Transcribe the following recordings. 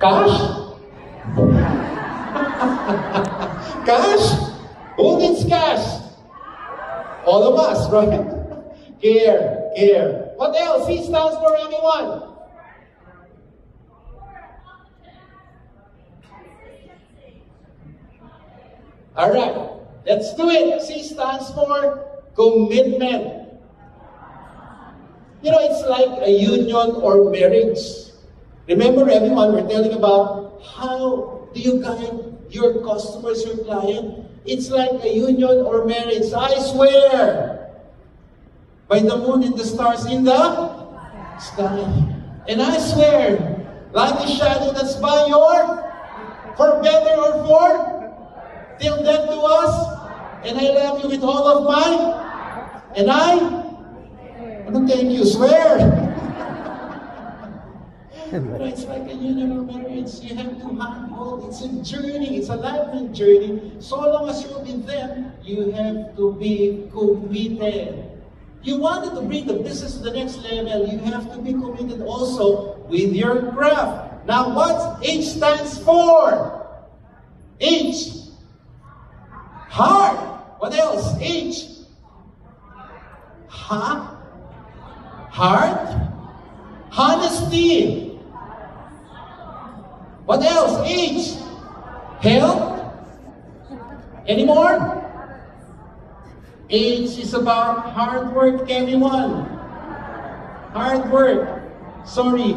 Cash? Cash? Who needs cash? All of us, right? Care, care. What else? C stands for everyone. Alright, let's do it. C stands for commitment. You know, it's like a union or marriage. Remember everyone, we're telling about how do you guide your customers, your client? It's like a union or marriage. I swear by the moon and the stars in the sky. And I swear, like the shadow that's by your, for better or for, till death to us, and I love you with all of my, and I don't thank you, swear. But it's like a union or marriage. You have to handhold. It's a journey. It's a lifelong journey. So long as you're with them, you have to be committed. You wanted to bring the business to the next level, you have to be committed also with your craft. Now, what H stands for? H. Heart. What else? H. Ha? Heart. Honesty. What else? H. Health. Any more? H is about hard work, everyone. Hard work. Sorry.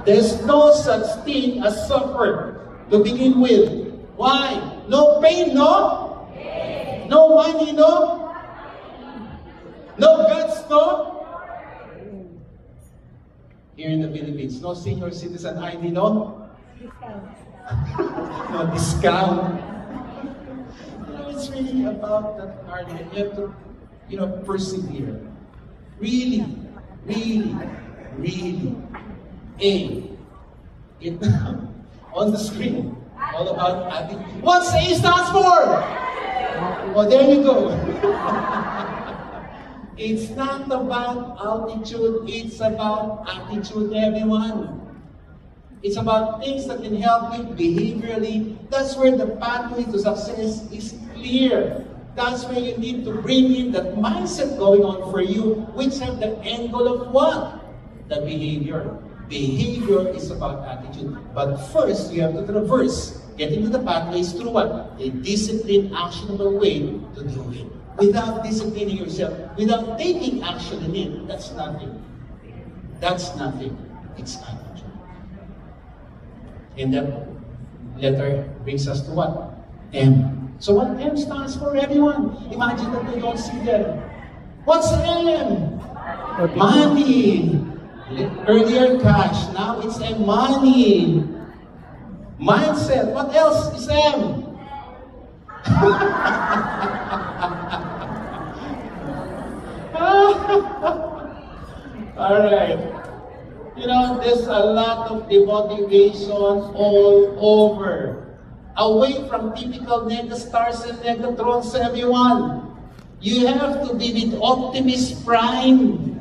There's no such thing as suffer to begin with. Why? No pain, no? No money, no? No guts, no? Here in the Philippines, no senior citizen ID, no? No discount. You know, it's really about that hard work. You have to, persevere. Really, really, really. A. It on the screen. All about attitude. What's A stands for? Oh, there you go. It's not about altitude, it's about attitude, everyone. It's about things that can help you behaviorally. That's where the pathway to success is clear. That's where you need to bring in that mindset going on for you, which have the end goal of what? The behavior. Behavior is about attitude. But first, you have to traverse, get into the pathways through what? A disciplined, actionable way to do it. Without disciplining yourself, without taking action in it, that's nothing. That's nothing. It's attitude. And that letter brings us to what? M. So what M stands for, everyone? Imagine that they don't see that. What's M? Okay. Money. Earlier cash, now it's M. Money. Mindset. What else is M? Alright. There's a lot of demotivation all over. Away from typical negastars and negatrons, everyone. You have to be with Optimist Prime.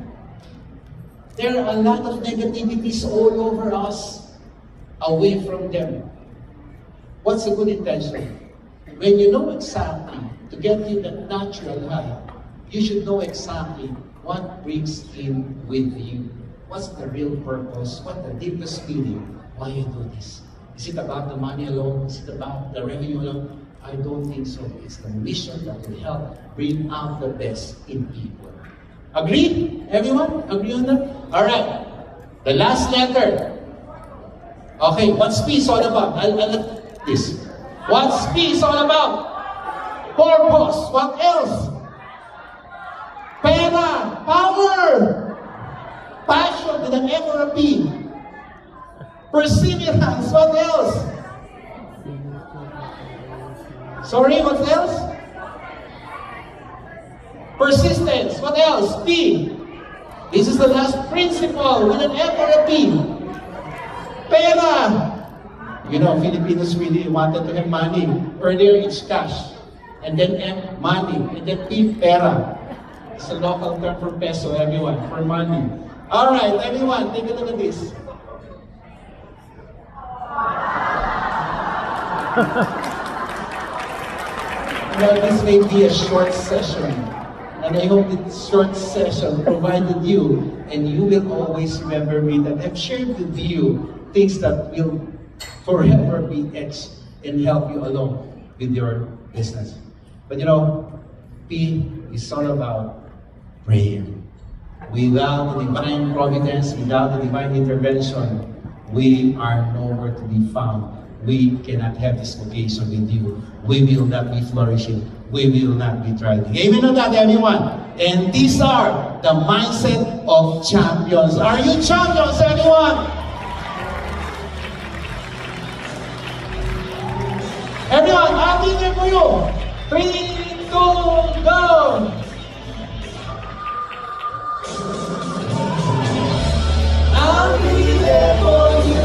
There are a lot of negativities all over us. Away from them. What's a good intention? When you know exactly to get you that natural high, you should know exactly what brings in with you. What's the real purpose? What's the deepest feeling? Why you do this? Is it about the money alone? Is it about the revenue alone? I don't think so. It's the mission that will help bring out the best in people. Agree? Everyone? Agree on that? Alright. The last letter. Okay, what's peace all about? I'll this. What's peace all about? Purpose. What else? Pera. Power. Passion with an M or a P. Perseverance. What else? Sorry, what else? Persistence. What else? P. This is the last principle with an M or a P. Pera. Filipinos really wanted to have money. Earlier, it's cash. And then M, money. And then P, pera. It's a local term for peso, everyone, for money. All right, everyone, take a look at this. Well, this may be a short session, and I hope this short session provided you, and you will always remember me that I've shared with you things that will forever be etched and help you along with your business. But you know, P is all about prayer. Without the divine providence, without the divine intervention, we are nowhere to be found. We cannot have this occasion with you. We will not be flourishing. We will not be thriving. Amen on that, everyone. And these are the mindset of champions. Are you champions, everyone? Everyone, I'll be there for you. 3, 2, go! I'll be there for you.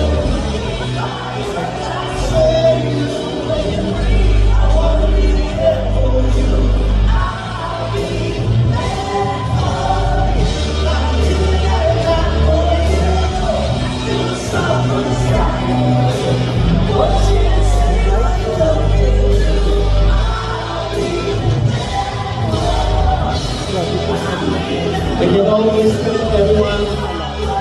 We can always tell everyone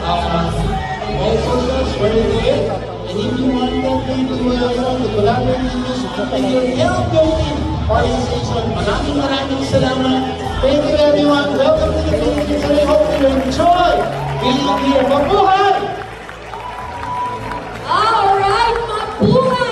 all socials where they do it. And if you want them to collaborate with you, and you'll help your team organization. Maraming salamat. Thank you everyone. Welcome to the Philippines, and I hope you enjoy being here. Mabuhay! Alright, mabuhay!